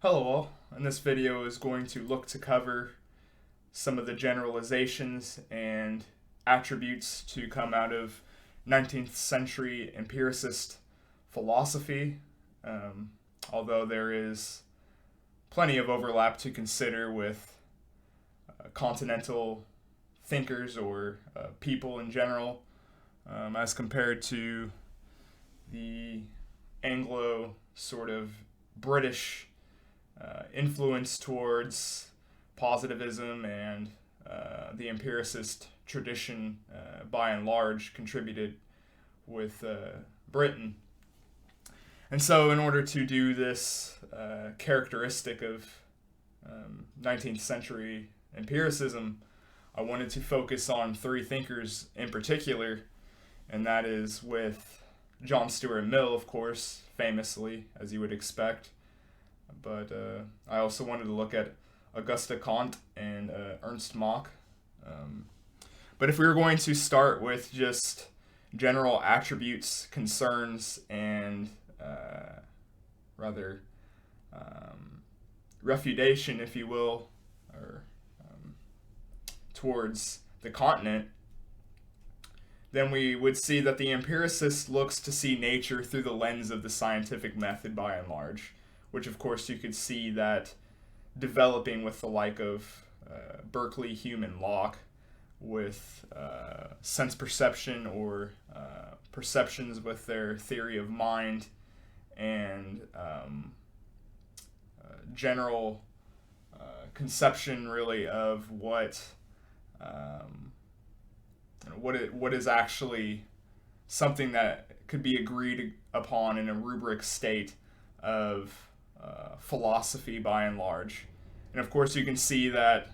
Hello all, and this video is going to look to cover some of the generalizations and attributes to come out of 19th century empiricist philosophy, although there is plenty of overlap to consider with continental thinkers or people in general, as compared to the Anglo sort of British influence towards positivism and the empiricist tradition, by and large, contributed with Britain. And so, in order to do this characteristic of 19th century empiricism, I wanted to focus on three thinkers in particular, and that is with John Stuart Mill, of course, famously, as you would expect. But I also wanted to look at Auguste Comte and Ernst Mach. But if we were going to start with just general attributes, concerns, and rather refutation, if you will, or towards the continent, then we would see that the empiricist looks to see nature through the lens of the scientific method by and large, which of course you could see that developing with the like of Berkeley, Hume, and Locke, with sense perception or perceptions with their theory of mind, and general conception really of what is actually something that could be agreed upon in a rubric state of philosophy by and large. And of course you can see that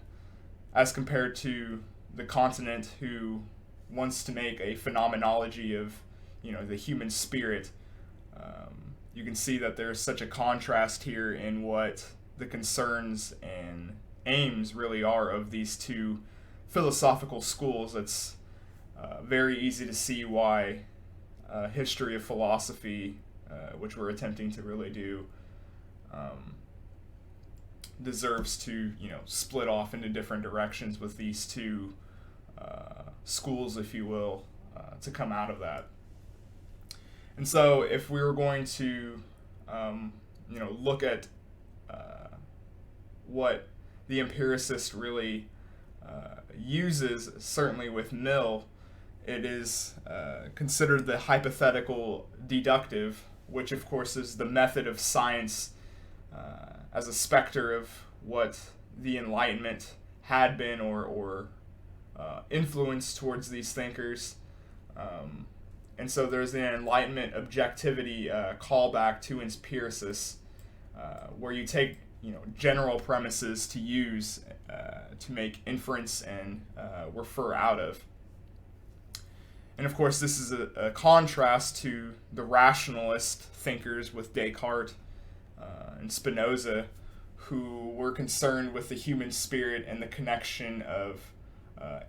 as compared to the continent, who wants to make a phenomenology of the human spirit, you can see that there's such a contrast here in what the concerns and aims really are of these two philosophical schools. It's very easy to see why history of philosophy, which we're attempting to really do, deserves to split off into different directions with these two schools, if you will, to come out of that. And so if we were going to look at what the empiricist really uses, certainly with Mill, it is considered the hypothetical deductive, which of course is the method of science as a specter of what the Enlightenment had been or influence towards these thinkers. And so there's the Enlightenment objectivity callback to empiricists, where you take general premises to use to make inference and refer out of. And of course, this is a contrast to the rationalist thinkers with Descartes and Spinoza, who were concerned with the human spirit and the connection of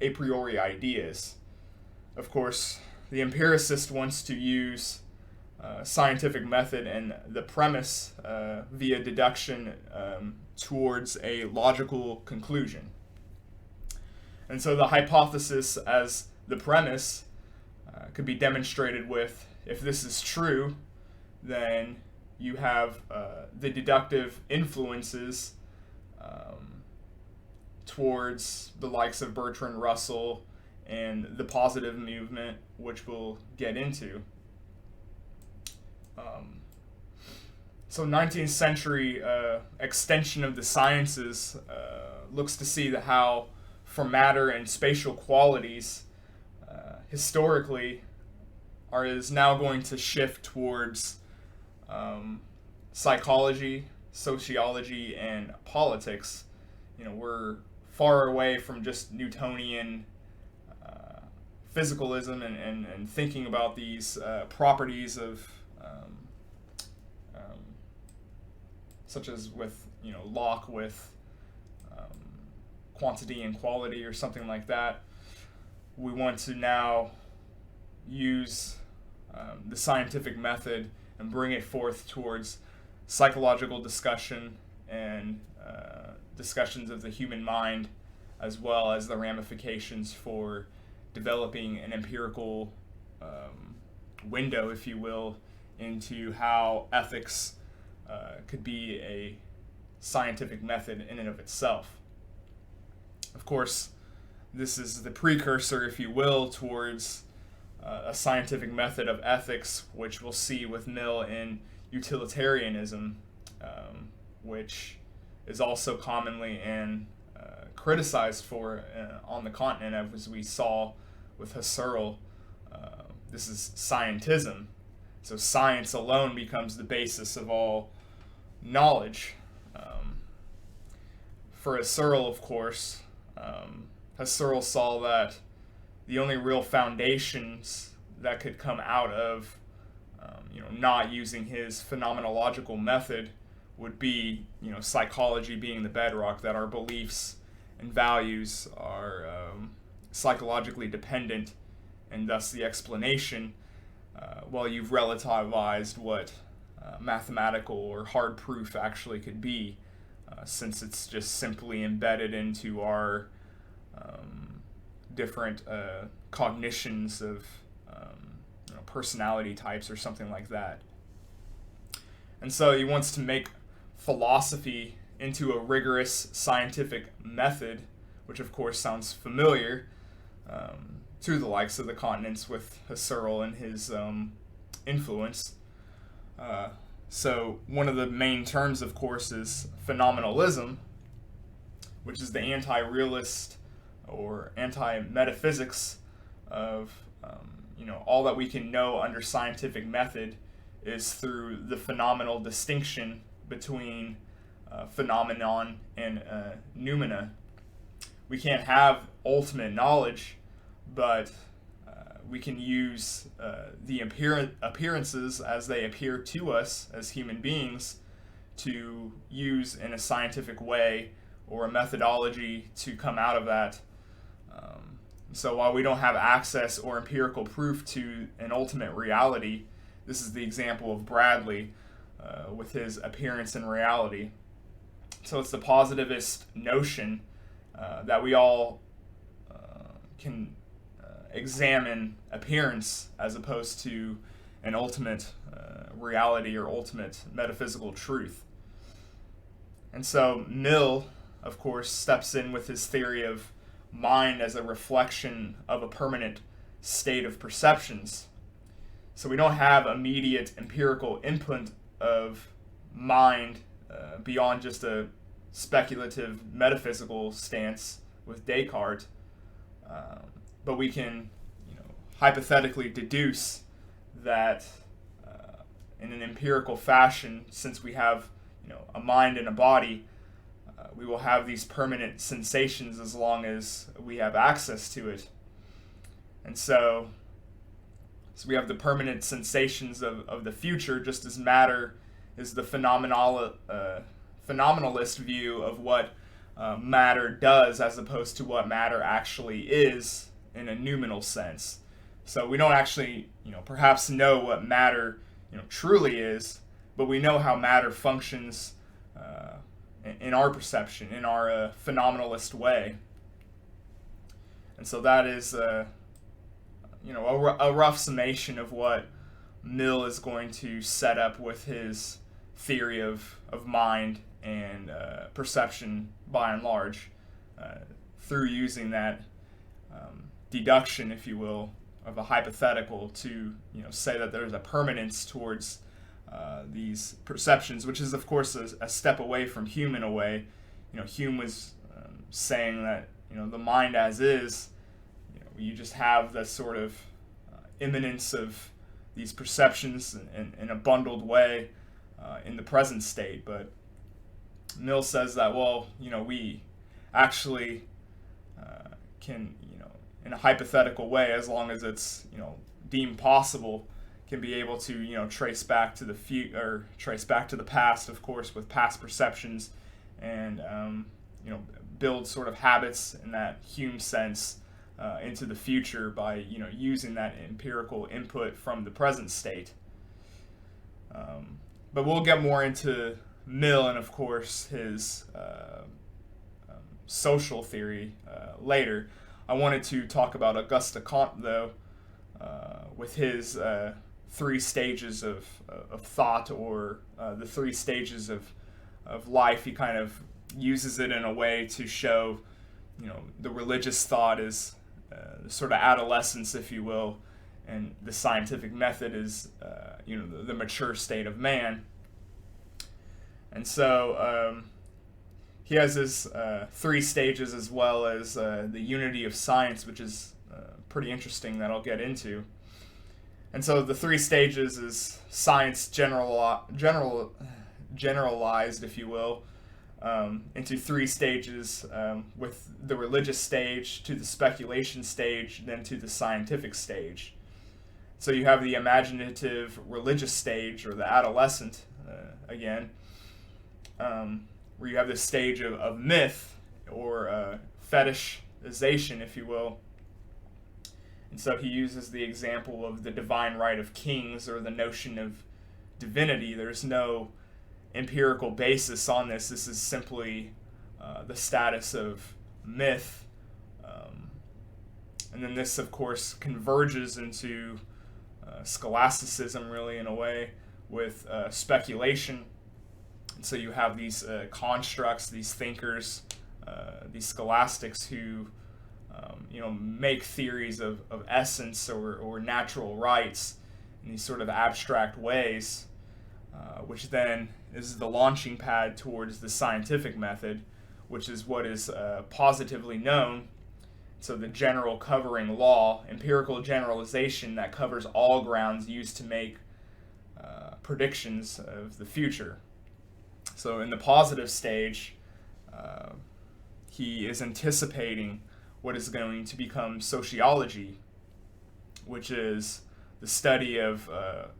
a priori ideas. Of course, the empiricist wants to use scientific method and the premise via deduction towards a logical conclusion. And so the hypothesis as the premise could be demonstrated with, if this is true, then you have the deductive influences towards the likes of Bertrand Russell and the positive movement, which we'll get into. So 19th century extension of the sciences looks to see how for matter and spatial qualities historically is now going to shift towards psychology, sociology, and politics. We're far away from just Newtonian physicalism and thinking about these properties of such as with Locke with quantity and quality or something like that. We want to now use the scientific method and bring it forth towards psychological discussion and discussions of the human mind, as well as the ramifications for developing an empirical window, if you will, into how ethics could be a scientific method in and of itself. Of course, this is the precursor, if you will, towards a scientific method of ethics, which we'll see with Mill in utilitarianism, which is also commonly criticized for on the continent, as we saw with Husserl. This is scientism. So science alone becomes the basis of all knowledge. For Husserl, of course, Husserl saw that the only real foundations that could come out of not using his phenomenological method would be psychology being the bedrock, that our beliefs and values are psychologically dependent, and thus the explanation, while you've relativized what mathematical or hard proof actually could be, since it's just simply embedded into our different cognitions of personality types or something like that. And so he wants to make philosophy into a rigorous scientific method, which of course sounds familiar to the likes of the continents with Husserl and his influence. So one of the main terms, of course, is phenomenalism, which is the anti-realist or anti-metaphysics of all that we can know under scientific method is through the phenomenal distinction between phenomenon and noumena. We can't have ultimate knowledge, but we can use the appearances as they appear to us as human beings to use in a scientific way or a methodology to come out of that. So while we don't have access or empirical proof to an ultimate reality, this is the example of Bradley with his appearance and reality. So it's the positivist notion that we all can examine appearance as opposed to an ultimate reality or ultimate metaphysical truth. And so Mill, of course, steps in with his theory of mind as a reflection of a permanent state of perceptions. So we don't have immediate empirical input of mind beyond just a speculative metaphysical stance with Descartes, but we can hypothetically deduce that in an empirical fashion, since we have a mind and a body, we will have these permanent sensations as long as we have access to it. And so we have the permanent sensations of the future, just as matter is the phenomenalist view of what matter does as opposed to what matter actually is in a noumenal sense. So we don't actually, perhaps know what matter, truly is, but we know how matter functions in our perception, in our phenomenalist way. And so that is, a rough summation of what Mill is going to set up with his theory of mind and perception by and large, through using that deduction, if you will, of a hypothetical to say that there's a permanence towards these perceptions, which is of course a step away from Hume in a way. Hume was saying that the mind as is, you just have that sort of immanence of these perceptions in a bundled way in the present state. But Mill says that, we actually can, in a hypothetical way, as long as it's deemed possible, can be able to trace back to the past, of course, with past perceptions, and build sort of habits in that Hume sense into the future by using that empirical input from the present state. But we'll get more into Mill and, of course, his social theory later. I wanted to talk about Auguste Comte, though, with his three stages of thought, or the three stages of life. He kind of uses it in a way to show, the religious thought is the sort of adolescence, if you will, and the scientific method is, the mature state of man. And so he has his three stages, as well as the unity of science, which is pretty interesting, that I'll get into. And so the three stages is science generalized, if you will, into three stages, with the religious stage to the speculation stage, then to the scientific stage. So you have the imaginative religious stage, or the adolescent, again, where you have this stage of myth, or fetishization, if you will. And so he uses the example of the divine right of kings, or the notion of divinity. There's no empirical basis on this. This is simply the status of myth. And then this, of course, converges into scholasticism, really, in a way, with speculation. And so you have these constructs, these thinkers, these scholastics who make theories of essence, or natural rights, in these sort of abstract ways, which then is the launching pad towards the scientific method, which is what is positively known. So the general covering law, empirical generalization that covers all grounds used to make predictions of the future. So in the positive stage, he is anticipating what is going to become sociology, which is the study of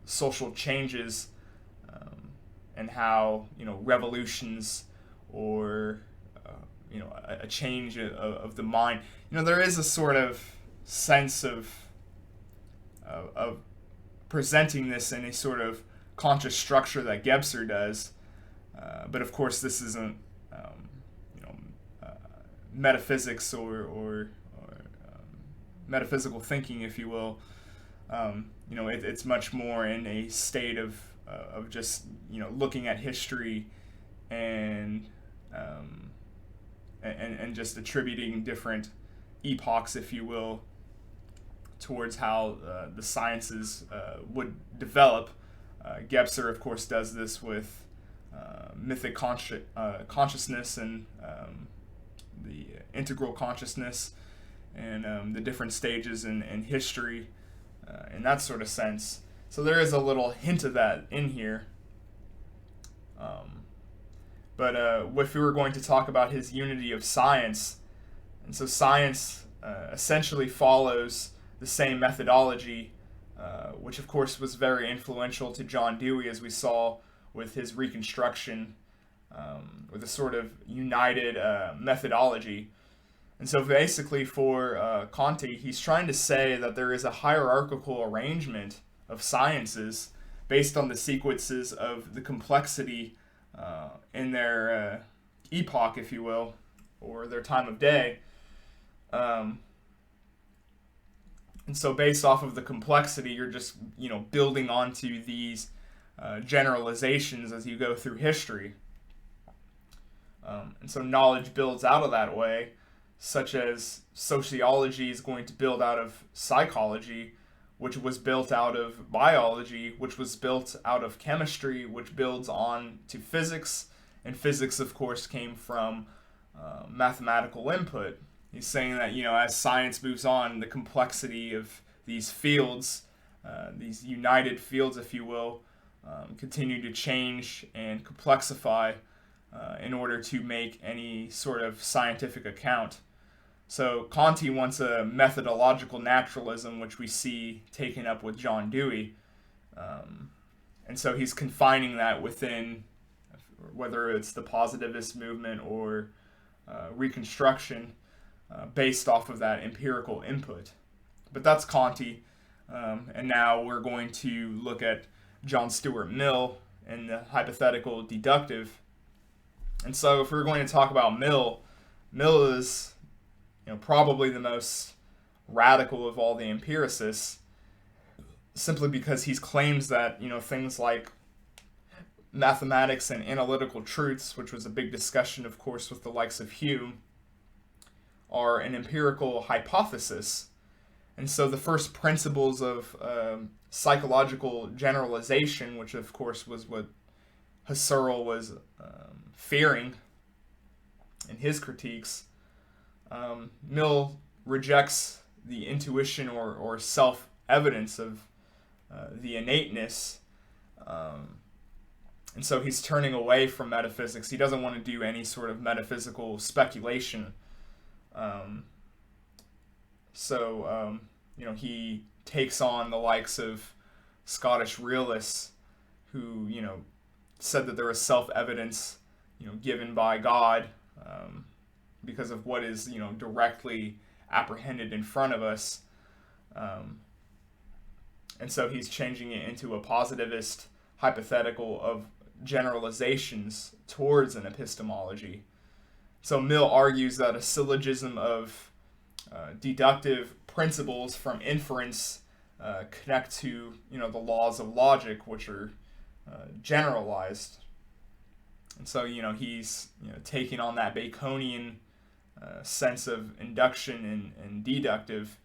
social changes, and how revolutions, or a change of the mind. There is a sort of sense of presenting this in a sort of conscious structure that Gebser does, but of course this isn't metaphysics, or metaphysical thinking, if you will. It's much more in a state of just looking at history and just attributing different epochs, if you will, towards how the sciences would develop. Gebser, of course, does this with mythic consciousness, and the integral consciousness, and the different stages in history, in that sort of sense. So there is a little hint of that in here. But if we were going to talk about his unity of science, and so science essentially follows the same methodology, which of course was very influential to John Dewey, as we saw with his reconstruction, with a sort of united methodology. And so basically for Comte, he's trying to say that there is a hierarchical arrangement of sciences based on the sequences of the complexity in their epoch, if you will, or their time of day. And so based off of the complexity, you're just, building onto these generalizations as you go through history. And so knowledge builds out of that way, such as sociology is going to build out of psychology, which was built out of biology, which was built out of chemistry, which builds on to physics. And physics, of course, came from mathematical input. He's saying that, as science moves on, the complexity of these fields, these united fields, if you will, continue to change and complexify in order to make any sort of scientific account. So Comte wants a methodological naturalism, which we see taken up with John Dewey. And so he's confining that within, whether it's the positivist movement or Reconstruction, based off of that empirical input. But that's Comte. And now we're going to look at John Stuart Mill and the hypothetical deductive. And so if we're going to talk about Mill is, probably the most radical of all the empiricists, simply because he claims that, things like mathematics and analytical truths, which was a big discussion, of course, with the likes of Hume, are an empirical hypothesis. And so the first principles of psychological generalization, which of course was what Husserl was fearing in his critiques, Mill rejects the intuition or self-evidence of the innateness. And so he's turning away from metaphysics. He doesn't want to do any sort of metaphysical speculation. He takes on the likes of Scottish realists who, said that there was self-evidence, given by God because of what is, directly apprehended in front of us. And so he's changing it into a positivist hypothetical of generalizations towards an epistemology. So Mill argues that a syllogism of deductive principles from inference connect to, the laws of logic, which are generalized. And so, he's taking on that Baconian sense of induction and deductive,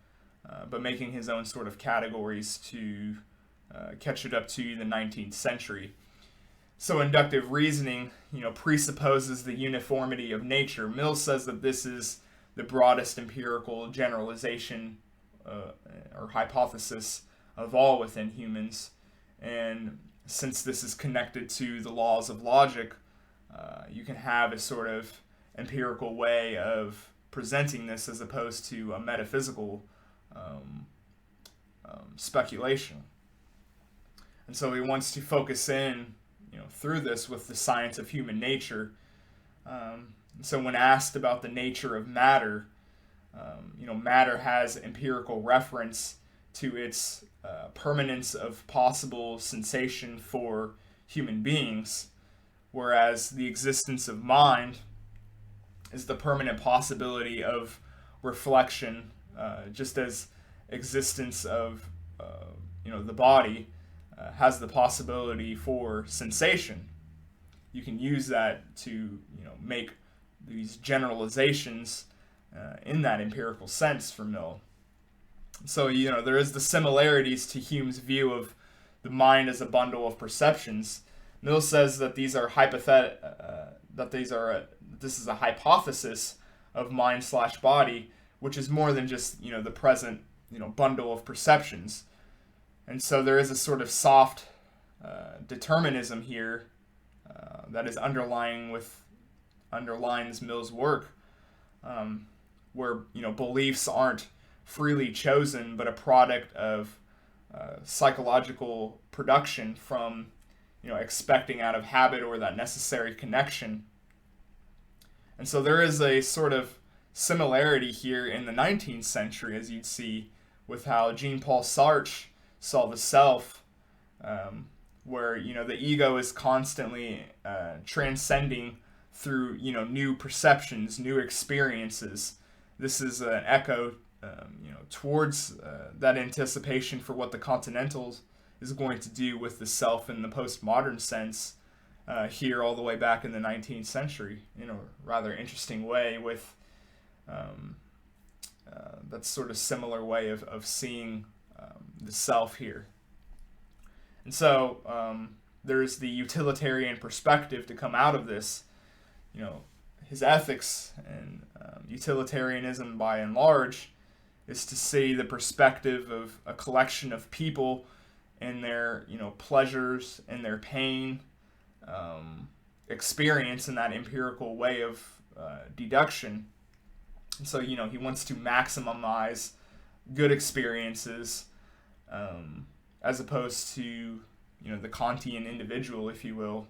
but making his own sort of categories to catch it up to the 19th century. So inductive reasoning, presupposes the uniformity of nature. Mill says that this is the broadest empirical generalization or hypothesis of all within humans. And since this is connected to the laws of logic, you can have a sort of empirical way of presenting this as opposed to a metaphysical speculation. And so he wants to focus in, through this with the science of human nature. So when asked about the nature of matter, matter has empirical reference to its permanence of possible sensation for human beings, whereas the existence of mind is the permanent possibility of reflection, just as existence of the body has the possibility for sensation. You can use that to make these generalizations in that empirical sense for Mill. So there is the similarities to Hume's view of the mind as a bundle of perceptions. Mill says that these are this is a hypothesis of mind/body, which is more than just the present bundle of perceptions. And so there is a sort of soft determinism here that is underlines Mill's work, where beliefs aren't freely chosen, but a product of psychological production from expecting out of habit or that necessary connection. And so there is a sort of similarity here in the 19th century, as you'd see, with how Jean-Paul Sartre saw the self, where the ego is constantly transcending through new perceptions, new experiences. This is an echo towards that anticipation for what the Continentals is going to do with the self in the postmodern sense here all the way back in the 19th century in a rather interesting way, with that sort of similar way of seeing the self here. And so there's the utilitarian perspective to come out of this. His ethics and utilitarianism by and large is to see the perspective of a collection of people and their pleasures and their pain experience in that empirical way of deduction. And so he wants to maximize good experiences as opposed to the Kantian individual, if you will.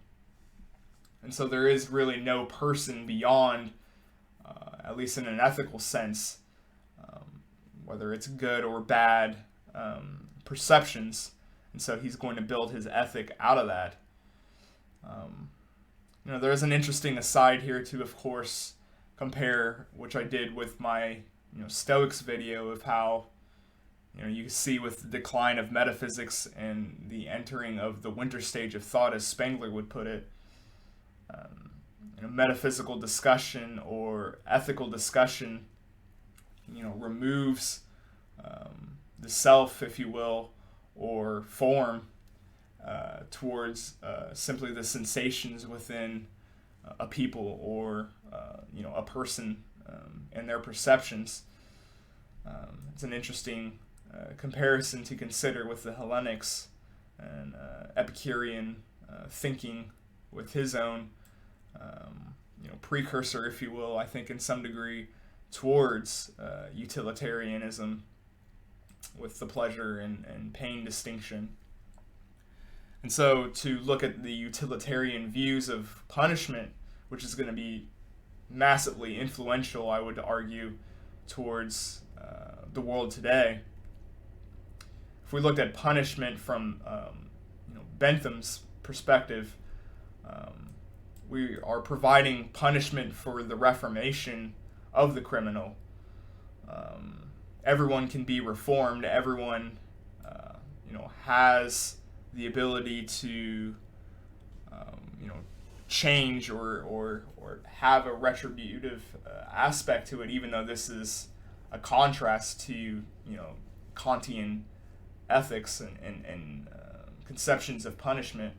And so there is really no person beyond, at least in an ethical sense, whether it's good or bad perceptions. And so he's going to build his ethic out of that. There's an interesting aside here to, of course, compare, which I did with my Stoics video, of how you see with the decline of metaphysics and the entering of the winter stage of thought, as Spengler would put it. Metaphysical discussion or ethical discussion, removes the self, if you will, or form towards simply the sensations within a people or a person and their perceptions. It's an interesting comparison to consider with the Hellenics and Epicurean thinking, with his own precursor, if you will, I think in some degree, towards utilitarianism, with the pleasure and pain distinction. And so to look at the utilitarian views of punishment, which is going to be massively influential, I would argue, towards the world today. If we looked at punishment from Bentham's perspective, we are providing punishment for the reformation of the criminal. Everyone can be reformed. Everyone, has the ability to, change or have a retributive aspect to it. Even though this is a contrast to Kantian ethics and conceptions of punishment.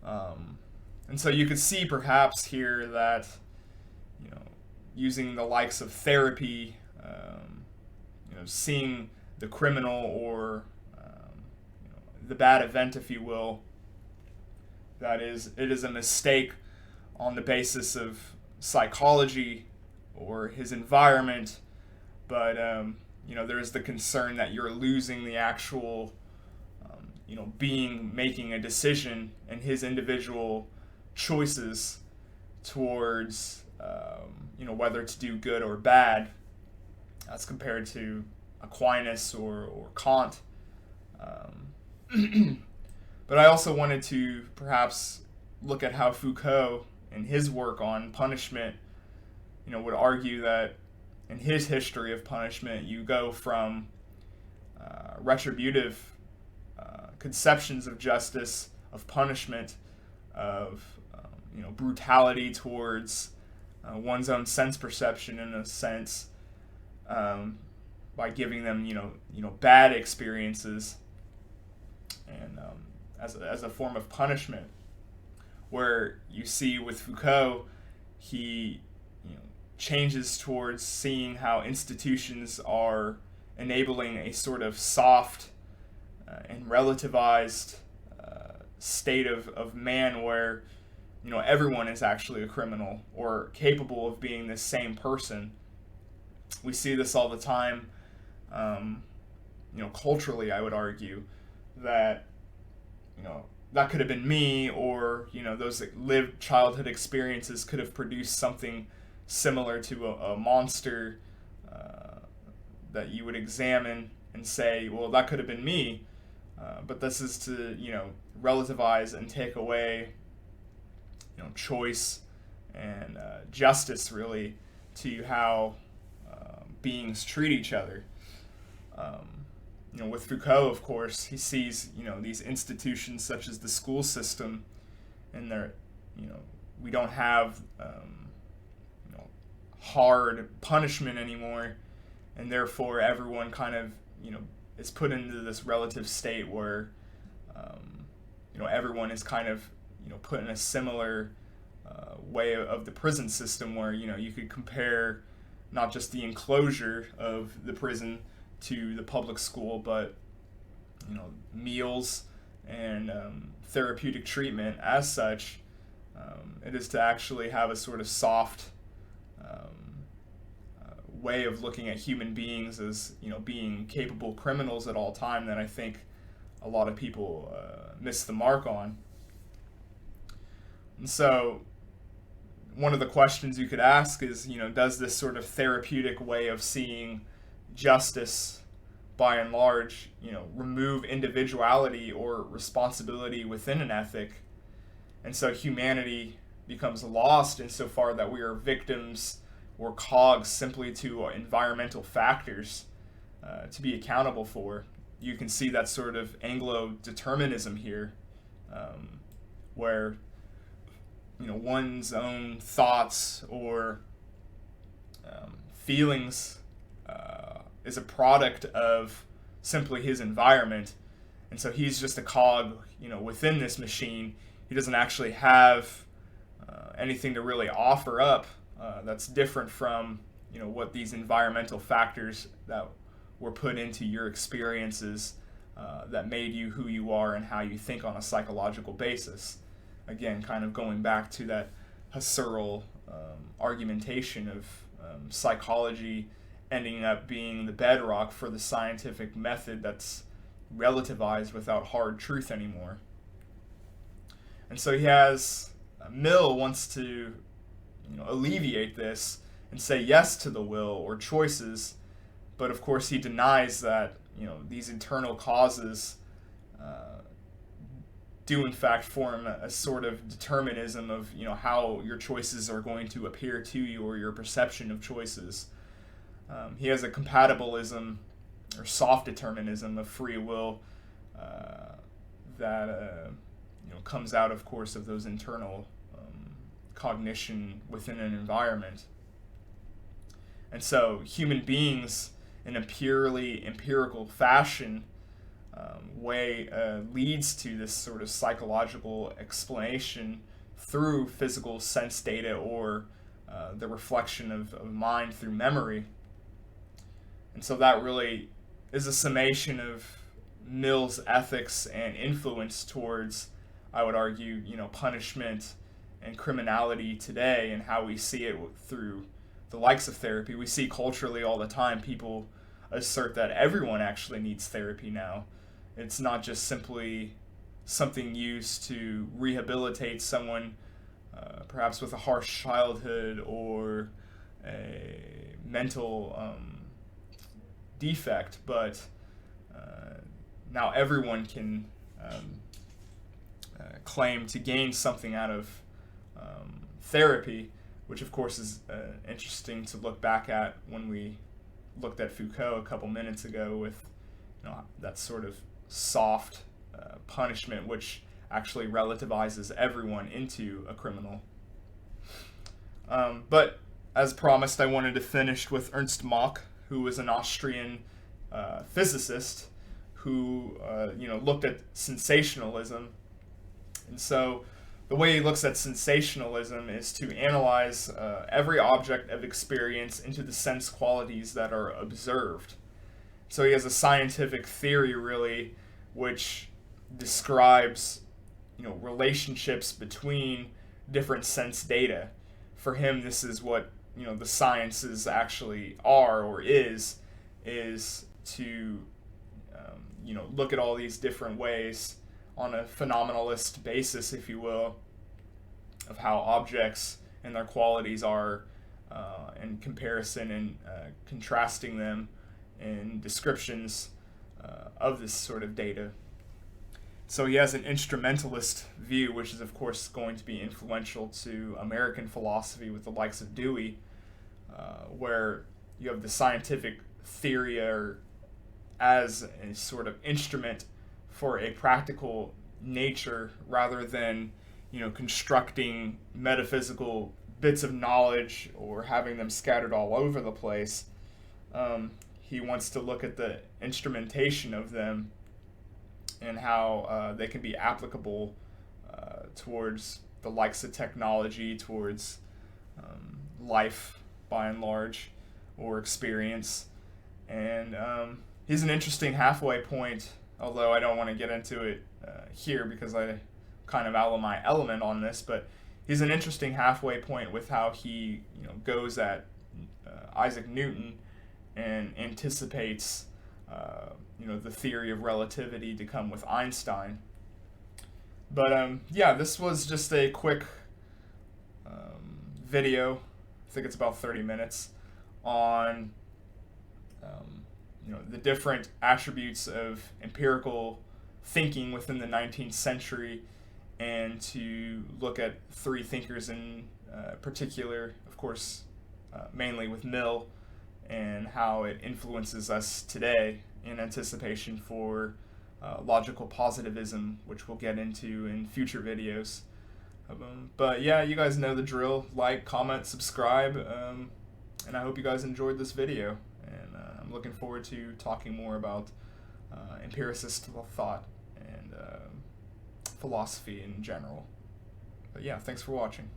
And so you could see perhaps here that using the likes of therapy, seeing the criminal or the bad event, if you will, it is a mistake on the basis of psychology or his environment, but there is the concern that you're losing the actual being making a decision and his individual choices towards whether to do good or bad, as compared to Aquinas or Kant. But I also wanted to perhaps look at how Foucault, in his work on punishment, would argue that in his history of punishment, you go from retributive conceptions of justice, of punishment, of brutality towards one's own sense perception, in a sense, by giving them bad experiences, and as a form of punishment, where you see with Foucault, he changes towards seeing how institutions are enabling a sort of soft and relativized state of man, where everyone is actually a criminal or capable of being the same person. We see this all the time, culturally, I would argue, that that could have been me, or those that lived childhood experiences could have produced something similar to a monster that you would examine and say, well, that could have been me. But this is to relativize and take away choice and justice, really, to how beings treat each other. With Foucault, of course, he sees these institutions such as the school system, and they're we don't have hard punishment anymore, and therefore everyone kind of is put into this relative state where everyone is kind of put in a similar way of the prison system, where you could compare not just the enclosure of the prison to the public school, but meals and therapeutic treatment as such. It is to actually have a sort of soft way of looking at human beings as being capable criminals at all time, that I think a lot of people miss the mark on. And so one of the questions you could ask is, does this sort of therapeutic way of seeing justice, by and large, remove individuality or responsibility within an ethic, And so humanity becomes lost insofar that we are victims or cogs simply to environmental factors to be accountable for. You can see that sort of Anglo-determinism here, where one's own thoughts or feelings is a product of simply his environment, and so he's just a cog, within this machine. He doesn't actually have anything to really offer up that's different from what these environmental factors that were put into your experiences that made you who you are and how you think on a psychological basis. Again, kind of going back to that Husserl argumentation of psychology ending up being the bedrock for the scientific method that's relativized without hard truth anymore. And so Mill wants to alleviate this and say yes to the will or choices, but of course he denies that these internal causes do in fact form a sort of determinism of how your choices are going to appear to you, or your perception of choices. He has a compatibilism or soft determinism of free will that comes out, of course, of those internal cognition within an environment. And so human beings, in a purely empirical fashion, leads to this sort of psychological explanation through physical sense data or the reflection of mind through memory. And so that really is a summation of Mill's ethics and influence towards, I would argue, punishment and criminality today, and how we see it through the likes of therapy. We see culturally all the time people assert that everyone actually needs therapy now. It's not just simply something used to rehabilitate someone, perhaps with a harsh childhood or a mental defect, but now everyone can claim to gain something out of therapy, which of course is interesting to look back at when we looked at Foucault a couple minutes ago with that sort of soft punishment, which actually relativizes everyone into a criminal. But as promised, I wanted to finish with Ernst Mach, who was an Austrian physicist who looked at sensationalism. And so the way he looks at sensationalism is to analyze every object of experience into the sense qualities that are observed. So he has a scientific theory, really, which describes relationships between different sense data. For him, this is what the sciences actually are, or is to look at all these different ways on a phenomenalist basis, if you will, of how objects and their qualities are in comparison and contrasting them in descriptions of this sort of data. So he has an instrumentalist view, which is of course going to be influential to American philosophy with the likes of Dewey, where you have the scientific theory as a sort of instrument for a practical nature, rather than constructing metaphysical bits of knowledge or having them scattered all over the place. He wants to look at the instrumentation of them and how they can be applicable towards the likes of technology, towards life by and large, or experience. And he's an interesting halfway point, although I don't want to get into it here because I kind of out of my element on this, but he's an interesting halfway point with how he goes at Isaac Newton and anticipates the theory of relativity to come with Einstein. But this was just a quick video. I think it's about 30 minutes on the different attributes of empirical thinking within the 19th century and to look at three thinkers in particular, of course, mainly with Mill, and how it influences us today in anticipation for logical positivism, which we'll get into in future videos. But yeah, you guys know the drill. Like, comment, subscribe, and I hope you guys enjoyed this video. And I'm looking forward to talking more about empiricist thought and philosophy in general. But yeah, thanks for watching.